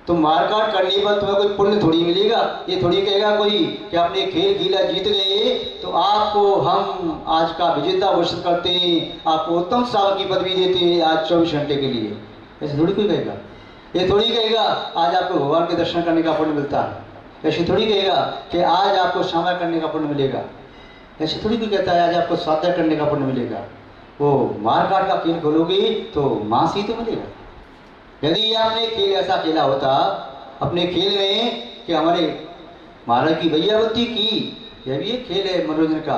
तो मारकाट करने पर तुम्हें कोई पुण्य थोड़ी मिलेगा। ये थोड़ी कहेगा कोई कि आपने खेल खेला जीत गए तो आपको हम आज का विजेता घोषित करते हैं, आपको उत्तम श्रावक की पदवी देते हैं आज 24 घंटे के लिए। ऐसे थोड़ी कोई कहेगा। ये थोड़ी कहेगा आज आपको भगवान के दर्शन करने का पुण्य मिलता है। ऐसे थोड़ी कहेगा कि आज आपको क्षमा करने का पुण्य मिलेगा। ऐसे थोड़ी कोई कहता है आज आपको स्वाध्याय करने का पुण्य मिलेगा। वो मारकाट का खेल खोलोगे तो मांस ही तो मिलेगा। यदि आपने खेल ऐसा खेला होता अपने खेल में कि हमारे महाराज की भैयावती की, यह भी एक खेल है मनोरंजन का।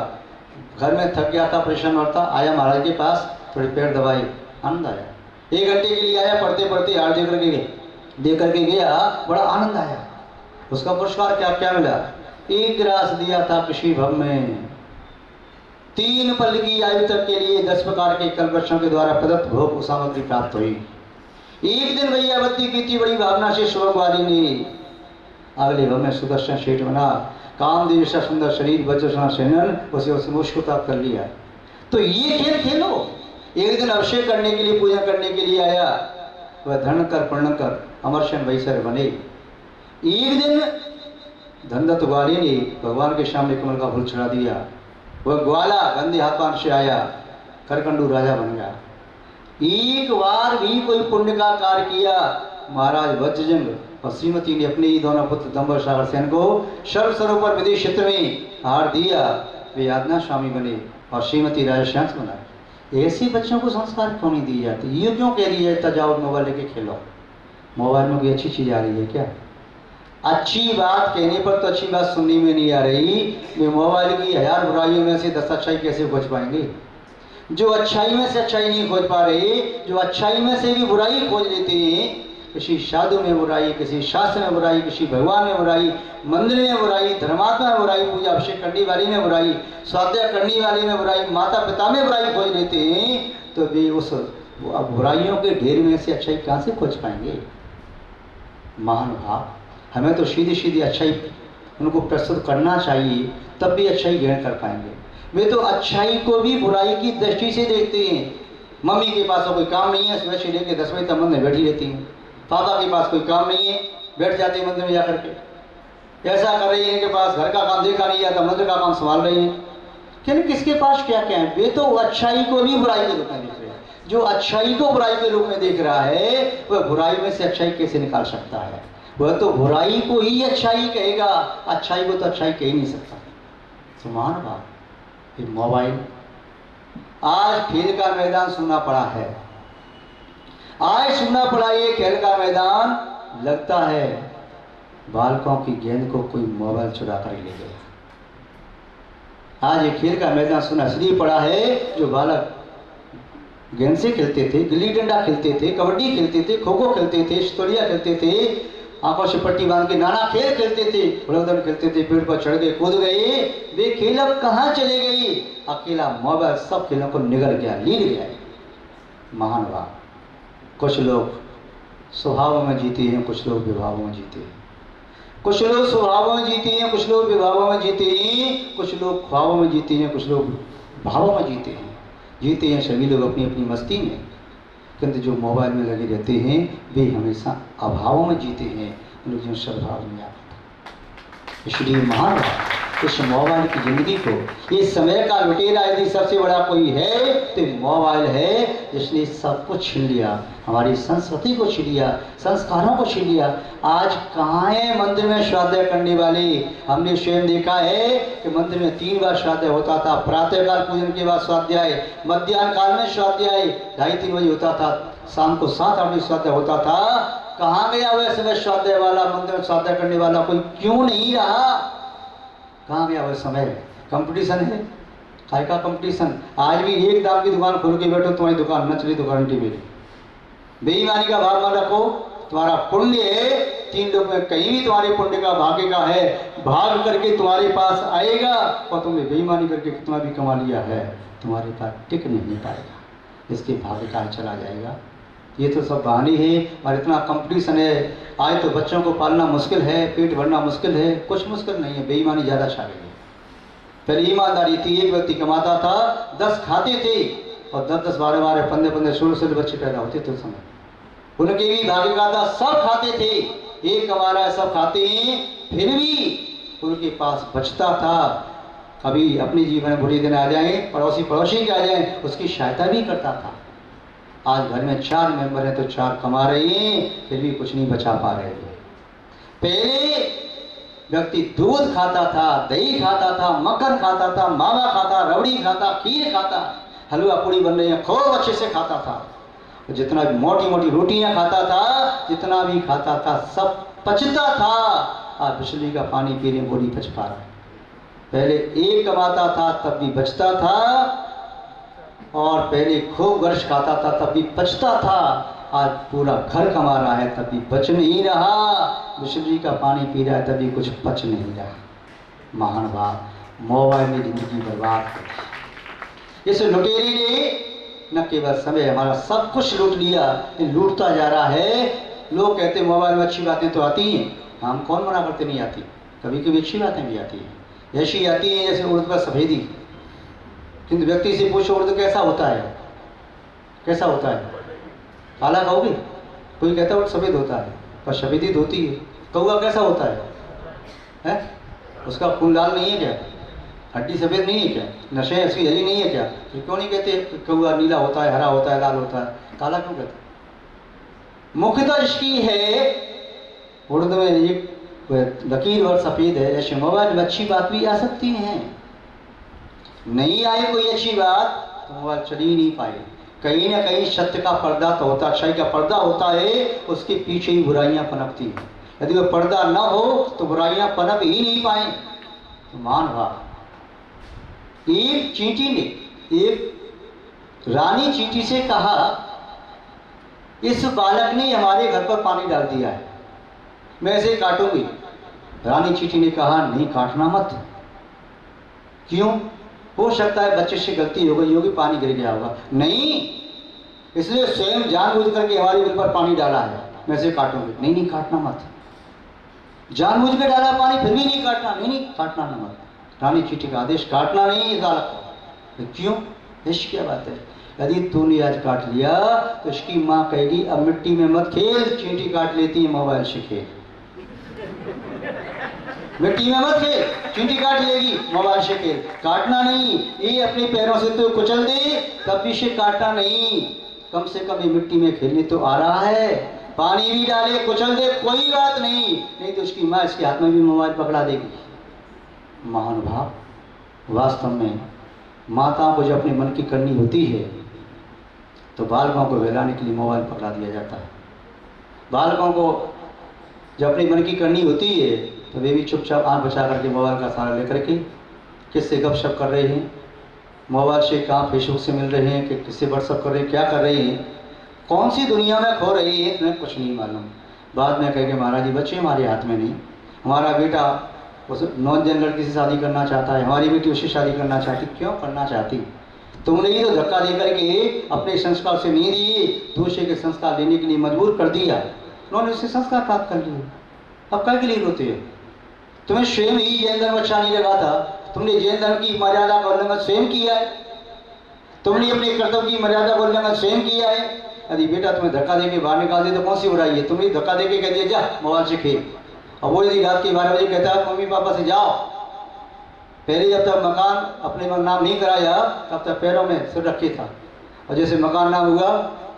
घर में थक गया था, परेशान होता, आया महाराज के पास, थोड़ी पैर दबाई, आनंद आया। 1 घंटे के लिए आया, पढ़ते पढ़ते हार दे करके गया, बड़ा आनंद आया। उसका पुरस्कार क्या क्या मिला? 1 ग्रास दिया था कृषि भव में। 3 पल की आयु तक के लिए 10 प्रकार के कल्पवृक्षों के द्वारा प्रदत्त भोग सामग्री प्राप्त हुई। एक दिन भैयावती की थी बड़ी भावना से सुबह वाली ने अगले भव में सुदर्शन शेठ बना, कामदेव जैसा सुंदर शरीर, वज्रसना सेनन, उसे उसको प्राप्त कर लिया। तो ये खेल खेलो। एक दिन अभिषेक करने के लिए, पूजा करने के लिए आया, वह धन कर पर्ण कर अमरशन वैसर बने। एक दिन धनदत्त ग्वाले ने भगवान के सामने कमल का फूल चढ़ा दिया। वह ग्वाला गंदे हाथ पान से आया, करकंडू राजा बन गया। एक बार भी कोई पुण्य का कार्य किया, महाराज वज्रजंग और श्रीमती ने अपने ही दोनों पुत्र दंबर सागर सेन को सर्व सरोवर विदेश क्षेत्र में हार दिया। वे आज्ञा स्वामी बने और श्रीमती राजशांस बना। ऐसे बच्चों को संस्कार क्यों नहीं दिए जाते? ये क्यों कह दिया जाता जाओ मोबाइल लेके खेलो? मोबाइल में कोई अच्छी चीज आ रही है क्या? अच्छी बात कहने पर तो अच्छी बात सुनने में नहीं आ रही। वे मोबाइल की 1000 बुराइयों में से 10 अच्छाई कैसे खोज पाएंगे? जो अच्छाई में से अच्छाई नहीं खोज पा रहे, जो अच्छाई में से भी बुराई खोज लेते हैं, किसी साधु में बुराई, किसी शास्त्र में बुराई, किसी भगवान में बुराई, मंदिर में बुराई, धर्मात्मा में बुराई, पूजा अभिषेक करने वाले में बुराई, स्वाध्याय करने वाले में बुराई, माता पिता में बुराई खोज लेते हैं, तो वे उस बुराइयों के ढेर में से अच्छाई कहाँ से खोज पाएंगे? महानुभाव, हमें तो सीधी सीधी अच्छाई उनको प्रस्तुत करना चाहिए, तब भी अच्छाई ग्रहण कर पाएंगे। वे तो अच्छाई को भी बुराई की दृष्टि से देखते हैं। मम्मी के पास कोई काम नहीं है, सुबह से लेकर 10 बजे तक मंदिर में बैठी रहती हैं। पापा के पास कोई काम नहीं है, बैठ जाते हैं मंदिर में जाकर के। ऐसा कर रही है, इनके पास घर का काम देखा नहीं जाता, मंदिर का काम संभाल रही है। क्योंकि किसके पास क्या क्या है? वे तो अच्छाई को भी बुराई के रूप में देख रहे हैं। जो अच्छाई को बुराई के रूप में देख रहा है, वह बुराई में से अच्छाई कैसे निकाल सकता है? वह तो बुराई को ही अच्छाई कहेगा, अच्छाई को तो अच्छाई कह ही नहीं सकता। समान बात। ये मोबाइल, आज खेल का मैदान सुना पड़ा है, आज सुना पड़ा ये खेल का मैदान। लगता है बालकों की गेंद को कोई मोबाइल चुरा कर ले गया। आज ये खेल का मैदान सुना इसलिए पड़ा है, जो बालक गेंद से खेलते थे, गिल्ली डंडा खेलते थे, कबड्डी खेलते थे, खो खो खेलते थे, स्टोरिया खेलते थे, आंखों से पट्टी बांध के नाना खेल खेलते थे, उड़न खेलते थे, पेड़ पर चढ़ गए, कूद गए, वे खेल अब कहाँ चले गई? अकेला मोबाइल सब खेलों को निगल गया, लील गया। महान बात। कुछ लोग स्वभाव में जीते हैं, कुछ लोग विभावों में जीते हैं। कुछ लोग स्वभावों में जीते हैं, कुछ लोग विभावों में जीते हैं, कुछ लोग ख्वाबों में जीते हैं, कुछ लोग भावों में जीते हैं। जीते हैं सभी लोग अपनी अपनी मस्ती में, किंतु जो मोबाइल में लगे रहते हैं वे हमेशा अभावों में जीते हैं, उन लोग जो सद्भाव में आता। इसलिए महान इस मोबाइल की जिंदगी को, इस समय का लुटेरा यदि सबसे बड़ा कोई है तो मोबाइल है, जिसने सब कुछ छीन लिया, हमारी संस्कृति को छीन लिया, संस्कारों को छीन लिया। आज कहाँ है मंदिर में स्वाध्याय करने वाले? हमने स्वयं देखा है कि मंदिर में 3 बार स्वाध्याय होता था। प्रातःकाल पूजन के बाद स्वाध्याय, मध्याह्न काल में स्वाध्याय 2:30-3 बजे होता था, शाम को 7-8 बजे स्वाध्याय होता था। कहाँ गया वह समय स्वाध्याय वाला, मंदिर में स्वाध्याय करने वाला कोई क्यों नहीं रहा? कहाँ गया वह समय? कंपटीशन है, काय का कंपटीशन? आज भी एक दाम की दुकान खोल के बैठो, तुम्हारी दुकान न चली, दुकान टी मेरी। बेईमानी का भाव न रखो, तुम्हारा पुण्य है 3 लोग में कहीं भी तुम्हारे पुण्य का भाग्य का है, भाग करके तुम्हारे पास आएगा, और तुमने बेईमानी करके कितना भी कमा लिया है तुम्हारे पास टिक नहीं पाएगा, इसके भाग्य का चला जाएगा। ये तो सब बहाने हैं और इतना कंपटीशन है। आज तो बच्चों को पालना मुश्किल है, पेट भरना मुश्किल है, कुछ मुश्किल नहीं है, बेईमानी ज़्यादा छा गई है। पहले ईमानदारी थी, एक व्यक्ति कमाता था, 10 खाते थे, और 10-10, 12-12, 15-15, 16-16 बच्चे पैदा होते थे उस समय। उनके भी भाग्य का था, सब खाते थे, एक कमा रहा है, सब खाते हैं, फिर भी उनके पास बचता था। कभी अपने जीवन में बुरे दिन आ जाए, पड़ोसी के आ जाए, उसकी सहायता भी करता था। आज घर में 4 मेंबर हैं तो 4 कमा रहे हैं, फिर भी कुछ नहीं बचा पा रहे हैं। पहले व्यक्ति दूध खाता था, दही खाता था, मक्खन खाता था, मावा खाता, रबड़ी खाता, खीर खाता, हलवा पूड़ी बन रही है, खूब अच्छे से खाता था। जितना भी मोटी मोटी रोटियां खाता था, जितना भी खाता था, सब पचता था। आज बिजली का पानी पी रहे, वो नहीं पच पा रहा। पहले एक कमाता था तब भी बचता था, और पहले खूब वर्ष खाता था तब भी बचता था। आज पूरा घर कमा रहा है तब भी बच नहीं रहा, बिजली का पानी पी रहा है तब भी कुछ बच नहीं रहा। महान भाव, मोबाइल में जिंदगी बर्बाद कर। इस लुटेरे ने न केवल समय, हमारा सब कुछ लूट लिया, लूटता जा रहा है। लोग कहते हैं मोबाइल में अच्छी बातें तो आती हैं, हम कौन मना करते नहीं आती, कभी कभी अच्छी बातें भी आती हैं। ऐसी आती हैं जैसे उर्दू का सफ़ेदी, किंतु व्यक्ति से पूछो उर्दू कैसा होता है, कैसा होता है, काला कहोगे? कोई कहता है वो सफ़ेद होता है, पर सफ़ेदी धोती है। कौआ कैसा होता है? उसका खून लाल नहीं है क्या? हड्डी सफ़ेद नहीं है क्या? नशे उसकी हरी नहीं है क्या? फिर क्यों नहीं कहते कौआ नीला होता है, हरा होता है, लाल होता है, काला क्यों कहते? मुख्यतः इसकी है उर्दू में एक लकीर और सफ़ेद है। ऐसे मोबाइल में अच्छी बात भी आ सकती हैं, नहीं आए कोई अच्छी बात तो मोबाइल चल ही नहीं पाए। कहीं ना कहीं सत्य का पर्दा तो होता, अच्छाई का पर्दा होता है, उसके पीछे ही बुराइयां पनपती हैं। यदि वो पर्दा न हो तो बुराइयां पनप ही नहीं पाए। तो मान भाव, एक चींटी ने एक रानी चींटी से कहा, इस बालक ने हमारे घर पर पानी डाल दिया है, मैं इसे काटूंगी। रानी चींटी ने कहा, नहीं काटना मत। क्यों? हो सकता है बच्चे से गलती हो गई होगी, पानी गिर गया होगा। नहीं, इसलिए स्वयं जानबूझ करके हमारे दिल पर पानी डाला है, मैं इसे काटूंगी। नहीं नहीं काटना मत। जानबूझ के डाला पानी, फिर भी नहीं काटना। नहीं नहीं काटना न मत। रानी चींटी का आदेश, काटना नहीं इस बालक को। क्यों? ऐसी क्या बात है? यदि तूने आज काट लिया तो इसकी माँ कहेगी, अब मिट्टी में मत खेल, चींटी काट लेती है, मोबाइल से खेल। मिट्टी में मत खेल, चींटी काट लेगी, मोबाइल से खेल। काटना नहीं, ये अपने पैरों से तो कुचल दे, तब भी इसे काटना नहीं। कम से कम ये मिट्टी में खेलने तो आ रहा है, पानी भी डाले, कुचल दे, कोई बात नहीं, नहीं तो उसकी माँ इसके हाथ में भी मोबाइल पकड़ा देगी। महानुभाव, वास्तव में माताओं को जब अपने मन की करनी होती है तो बालकों को बहलाने के लिए मोबाइल पकड़ा दिया जाता है। बालकों को जब अपनी मन की करनी होती है तो वे भी चुपचाप आंख बचा करके मोबाइल का सहारा लेकर के किससे गपशप कर रहे हैं, मोबाइल से कहाँ फेसबुक से मिल रहे हैं, कि किससे व्हाट्सअप कर रहे हैं, क्या कर रहे हैं, कौन सी दुनिया में खो रही है, तुम्हें कुछ नहीं मालूम। बाद में कहेंगे, महाराज जी बच्चे हमारे हाथ में नहीं, हमारा बेटा उस नॉन-जेंडर लड़की से शादी करना चाहता है, हमारी बेटी उससे शादी करना चाहती। क्यों करना चाहती? तुमने ही तो धक्का दे करके अपने संस्कार से नहीं दिए, दूसरे के संस्कार लेने के लिए मजबूर कर दिया। उन्होंने उससे संस्कार प्राप्त कर लिए, अब क्या के लिए रोते हो? तुम्हें स्वयं ही जैन धर्म अच्छा नहीं लगा था, तुमने जैन धर्म की मर्यादा का उल्लंघन स्वयं किया है, तुमने अपने कर्तव्य की मर्यादा का उल्लंघन स्वयं किया है। यदि बेटा तुम्हें धक्का देके बाहर निकाल दे तो कौन सी बुराई है? तुमने धक्का देके कह दिया जा मोबाइल से खेल, और वो यदि रात के 12 बजे कहता है मम्मी पापा से जाओ, पहले जब तक मकान अपने पर नाम नहीं कराया तब तक पैरों में सिर रखे था, और जैसे मकान नाम हुआ,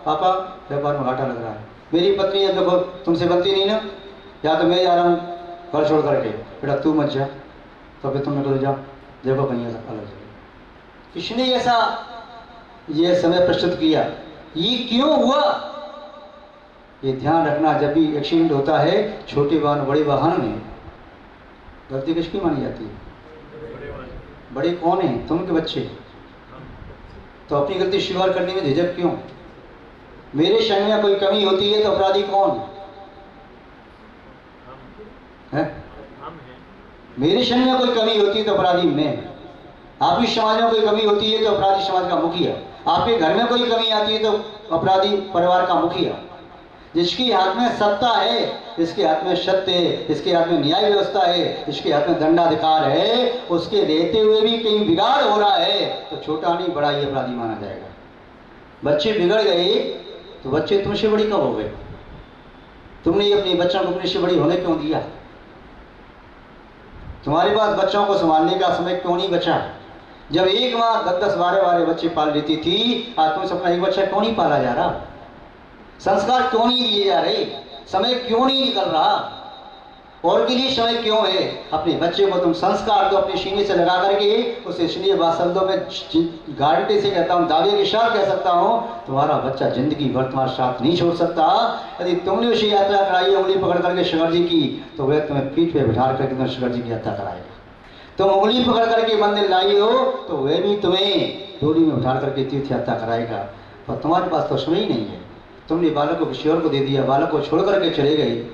पापा व्यापार में घाटा लग रहा है, मेरी पत्नी है देखो तुमसे बनती नहीं ना, या तो मैं जा रहा हूँ घर छोड़ करके, बेटा तू मत जा, तो फिर तुम निकल जाओ, देखो कहीं अलग जगह। किसने ऐसा ये समय प्रस्तुत किया? ये क्यों हुआ? ये ध्यान रखना, जब भी एक्सीडेंट होता है छोटे वाहन बड़े वाहन में, गलती किसकी मानी जाती है? बड़े कौन हैं? तुम के बच्चे। तो अपनी गलती स्वीकार करने में झिझक क्यों? मेरे संग में कोई कमी होती है तो अपराधी कौन है? मेरे संग में कोई कमी होती है तो अपराधी मैं। आपकी समाज में कोई कमी होती है तो अपराधी समाज का मुखिया। आपके घर में कोई कमी आती है तो अपराधी परिवार का मुखिया। जिसके हाथ में सत्ता है, जिसके हाथ में सत्य है, जिसके हाथ में न्याय व्यवस्था है, जिसके हाथ में दंडाधिकार है, उसके रहते हुए भी कहीं बिगाड़ हो रहा है तो छोटा नहीं बड़ा ही अपराधी माना जाएगा। बच्चे बिगड़ गए तो बच्चे तुमसे बड़ी कब हो गए? तुमने अपने बच्चों को अपने से बड़ी होने क्यों दिया? तुम्हारे पास बच्चों को संभालने का समय क्यों नहीं बचा? जब एक माँ 10-10, 12-12 बच्चे पाल लेती थी, आज तुमसे अपना एक बच्चा क्यों नहीं पाला जा रहा? संस्कार क्यों नहीं दिए जा रहे? समय क्यों नहीं निकल रहा? और के लिए समय क्यों है? अपने बच्चे को तुम संस्कार दो, अपने सीने से लगा करके उसे, इसलिए शब्दों में गारंटी से कहता हूँ, दावे के साथ कह सकता हूँ, तुम्हारा बच्चा जिंदगी भर तुम्हारा साथ नहीं छोड़ सकता। यदि तुमने उसे यात्रा कराई, उंगली पकड़ करके शंकर जी की, तो वह तुम्हें पीठ पे बिठा करके तुम्हें शंकर जी की यात्रा कराएगा। तुम उंगली पकड़ करके मंदिर लाई हो, तो वह भी तुम्हें डोली में उठा करके तीर्थ यात्रा कराएगा। और तुम्हारे पास तो समय ही नहीं है। तुमने बालक को किसी और को दे दिया, बालक को छोड़ करके चले गए,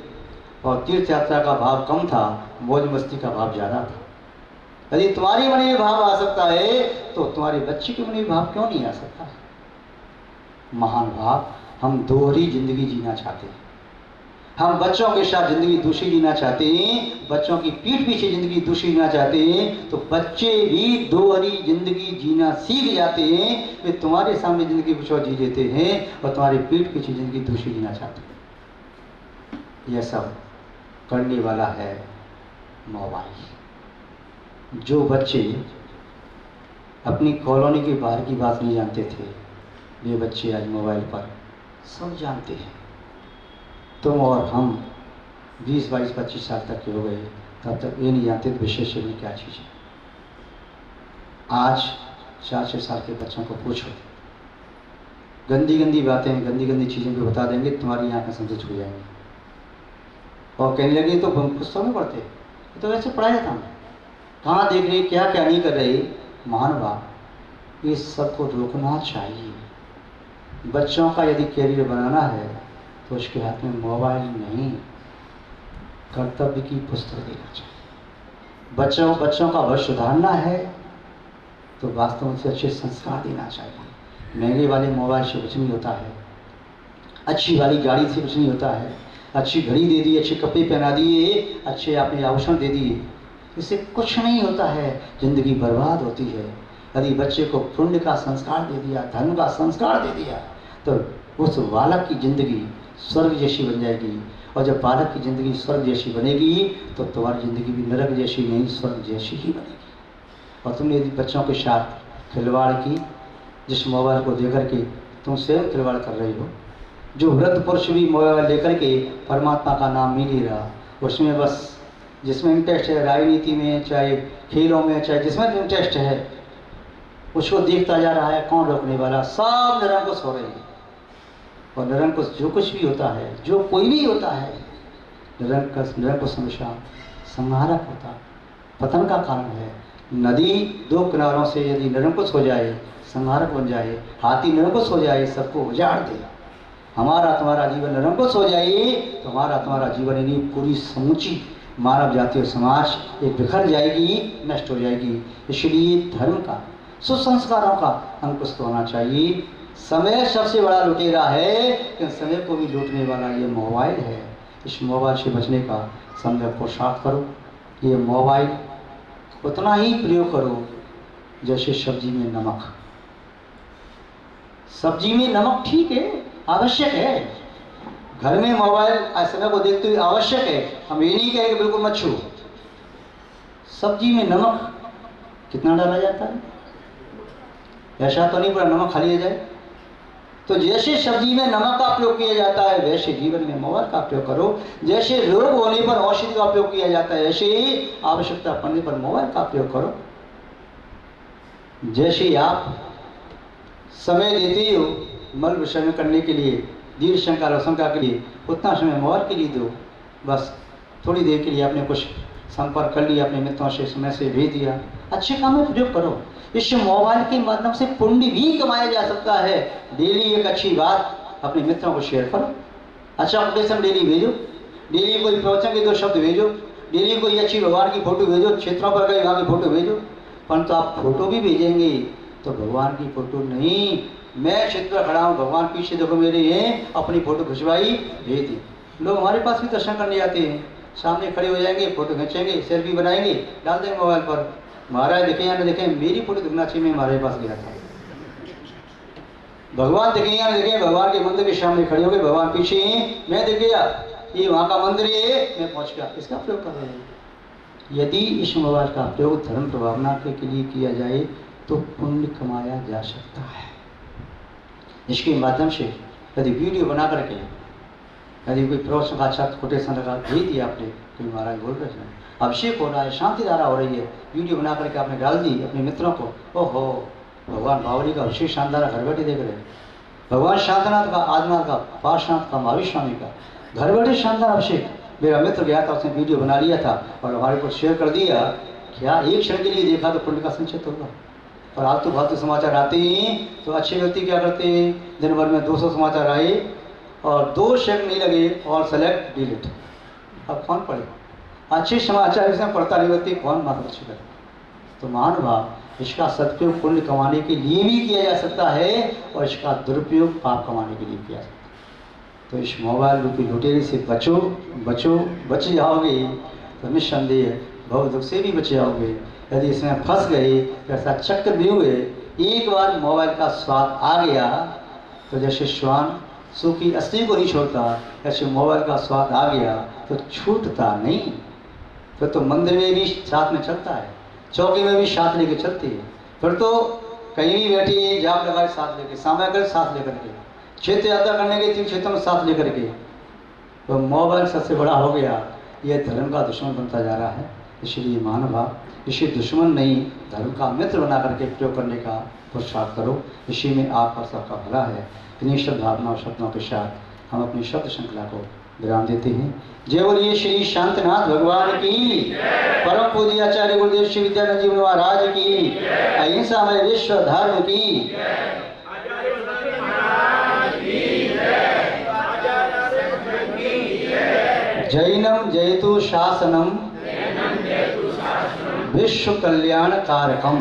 और तीर्थ यात्रा का भाव कम था, मौज मस्ती का भाव ज़्यादा था। यदि तुम्हारे मन में भाव आ सकता है, तो तुम्हारे बच्चे के मन में भाव क्यों नहीं आ सकता? महान भाव, हम दोहरी जिंदगी जीना चाहते हैं। हम बच्चों के साथ जिंदगी दूसरी जीना चाहते हैं, बच्चों की पीठ पीछे जिंदगी दूसरी जीना चाहते हैं, तो बच्चे भी दोहरी जिंदगी जीना सीख जाते हैं। वे तुम्हारे सामने जिंदगी कुछ और जी लेते हैं और तुम्हारी पीठ पीछे जिंदगी दूसरी जीना चाहते हैं। यह सब करने वाला है मोबाइल। जो बच्चे अपनी कॉलोनी के बाहर की बात नहीं जानते थे, वे बच्चे आज मोबाइल पर सब जानते हैं। तुम और हम 20, 22, 25 साल तक के हो गए, तब तक ये नहीं जानते विशेष में क्या चीज़ है। आज 4-6 साल के बच्चों को पूछो, गंदी गंदी बातें, गंदी गंदी चीज़ें भी बता देंगे, तुम्हारी आँखें समझ छू जाएंगी और कहने लगे तो पुस्तकों में पढ़ते, तो वैसे पढ़ाया था, कहाँ देख रहे, क्या क्या नहीं कर रहे। महान बाप, इस सब को रोकना चाहिए। बच्चों का यदि कैरियर बनाना है तो उसके हाथ में मोबाइल नहीं, कर्तव्य की पुस्तक देना चाहिए। बच्चों का भविष्य सुधारना है तो वास्तव में अच्छे संस्कार देना चाहिए। महंगे वाले मोबाइल से कुछ नहीं होता है, अच्छी वाली गाड़ी से कुछ नहीं होता है, अच्छी घड़ी दे दी, अच्छे कपड़े पहना दिए, अच्छे आपने आभूषण दे दिए, इससे कुछ नहीं होता है, जिंदगी बर्बाद होती है। यदि बच्चे को पुण्य का संस्कार दे दिया, धर्म का संस्कार दे दिया, तो उस बालक की जिंदगी स्वर्ग जैसी बन जाएगी। और जब बालक की ज़िंदगी स्वर्ग जैसी बनेगी तो तुम्हारी ज़िंदगी भी नरक जैसी नहीं, स्वर्ग जैसी ही बनेगी। और तुमने यदि बच्चों के साथ खिलवाड़ की, जिस मोबाइल को देकर के तुम स्वयं खिलवाड़ कर रही हो, जो वृद्ध पुरुष भी मोबाइल लेकर के परमात्मा का नाम नहीं ले रहा, उसमें बस जिसमें इंटरेस्ट है, राजनीति में, चाहे खेलों में, चाहे जिसमें इंटरेस्ट है, उसको देखता जा रहा है। कौन रोकने वाला? सब निरंकुश हो रहे हैं। और निरंकुश जो कुछ भी होता है, जो कोई भी होता है, निरंकुश हमेशा संहारक होता, पतन का कारण है। नदी दो किनारों से यदि निरंकुश हो जाए, संहारक बन जाए, हाथी निरंकुश हो जाए, सबको उजाड़ दे। हमारा तुम्हारा जीवन निरंकुश हो जाए तो हमारा तुम्हारा जीवन यानी पूरी समूची मानव जाति और समाज एक बिखर जाएगी, नष्ट हो जाएगी। इसलिए धर्म का, सुसंस्कारों का अंकुश तो होना चाहिए। समय सबसे बड़ा लुटेरा है, लेकिन समय को भी लूटने वाला ये मोबाइल है। इस मोबाइल से बचने का समय पुरुषार्थ करो। ये मोबाइल उतना ही प्रयोग करो जैसे सब्जी में नमक। सब्जी में नमक ठीक है, आवश्यक है। घर में मोबाइल समय को देखते हुए आवश्यक है, हम ये नहीं कहें कि बिल्कुल मत छू। सब्जी में नमक कितना डाला जाता है? ऐसा तो नहीं पूरा नमक खा लिया जाए। तो जैसे सब्जी में नमक का प्रयोग किया जाता है, वैसे जीवन में मोबाइल का प्रयोग करो। जैसे रोग होने पर औषधि का प्रयोग किया जाता है, ऐसे ही आवश्यकता पड़ने पर मोबाइल का प्रयोग करो। जैसे आप समय देते हो मल विसर्जन करने के लिए, दीर्घ शंका रसंका के लिए, उतना समय मोबाइल के लिए दो। बस थोड़ी देर के लिए आपने कुछ संपर्क कर लिया, अपने मित्रों से समय से भेज दिया, अच्छे काम में प्रयोग करो। इस मोबाइल के माध्यम से पुण्य भी कमाया जा सकता है। डेली एक अच्छी बात अपने मित्रों को शेयर करो, अच्छा उपदेशन डेली भेजो, डेली कोई प्रवचन के 2 शब्द भेजो, डेली कोई अच्छी भगवान की फोटो भेजो, क्षेत्रों पर गए वहाँ की फोटो भेजो। परंतु आप फोटो भी भेजेंगे तो भगवान की फोटो नहीं, मैं क्षेत्र खड़ा हूँ, भगवान पीछे देखो मेरे हैं, अपनी फोटो खिंचवाई भेज दी। लोग हमारे पास भी दर्शन करने आते हैं, सामने खड़े हो जाएंगे, फोटो खींचेंगे, सेल्फी बनाएंगे, डाल देंगे मोबाइल पर। महाराज देखें या न देखें, मेरी फोटो दिखना चाहिए, मैं हमारे पास गया था। भगवान देखें या न देखें, भगवान के मंदिर के सामने खड़े हो गए, भगवान पीछे हैं, मैं दिख गया, ये वहाँ का मंदिर है, मैं पहुँच गया, इसका प्रयोग कर रहे हैं। यदि इस मोबाइल का प्रयोग धर्म प्रभावना के लिए किया जाए तो पुण्य कमाया जा सकता है। इसके माध्यम से यदि वीडियो बना करके यदि कोई प्रवचन का अच्छा कोटेशन लगा भेज दिया आपने, कोई महाराज बोल रहे हैं अभिषेक हो रहा है, शांति धारा हो रही है, वीडियो बना करके आपने डाल दी अपने मित्रों को, ओहो भगवान बावली का अभिषेक शानदार घर बैठे देख रहे हैं, भगवान शांतनाथ का, आदिनाथ का, पार्श्वनाथ का, महावीर स्वामी का घर बैठे शानदार अभिषेक। मेरा मित्र गया था, उसने वीडियो बना लिया था और हमारे को शेयर कर दिया। क्या एक क्षण के लिए देखा तो पुण्य का संचित होगा। और आलतू फालतू समाचार आते हैं तो अच्छे व्यक्ति क्या करते हैं, दिन भर में 200 समाचार आए और 2 सेकंड नहीं लगे और सेलेक्ट डिलीट। अब कौन पढ़े अच्छे समाचार, इसमें पढ़ता नहीं व्यक्ति, कौन मार्गदर्शन करे। तो महानुभाव इसका सदुपयोग पुण्य कमाने के लिए भी किया जा सकता है और इसका दुरुपयोग पाप कमाने के लिए किया जा सकता है। तो इस मोबाइल रूपी लुटेरे से बचो, बच जाओगे तो निस्संदेह भव दुख से भी बच जाओगे। यदि इसमें फंस गए, ऐसा चक्र भी हुए, एक बार मोबाइल का स्वाद आ गया तो जैसे श्वान सूखी अस्थि को नहीं छोड़ता, ऐसे मोबाइल का स्वाद आ गया तो छूटता नहीं। फिर तो मंदिर में भी साथ में चलता है, चौकी में भी साथ लेके चलती है, फिर तो कहीं भी बैठी जाप लगाए साथ लेके, सामय कर साथ लेकर के, क्षेत्र यात्रा करने के 3 क्षेत्रों में साथ लेकर के। तो मोबाइल सबसे बड़ा हो गया, यह धर्म का दुश्मन बनता जा रहा है। इसलिए महानुभाव इसे दुश्मन नहीं धर्म का मित्र बना करके प्रयोग करने का पुरुषार्थ करो, इसी में आप और सबका भला है। इन्हीं शब्द भावना और शब्दों के साथ हम अपनी शब्द श्रृंखला को विराम देते हैं। जय बोलिए श्री शांतनाथ भगवान की, परम पूज्य आचार्य गुरुदेव श्री विद्यानंद जी महाराज की, अहिंसा में विश्व धर्म की। जैनम जयतु शासनम विश्व कल्याण कारकम।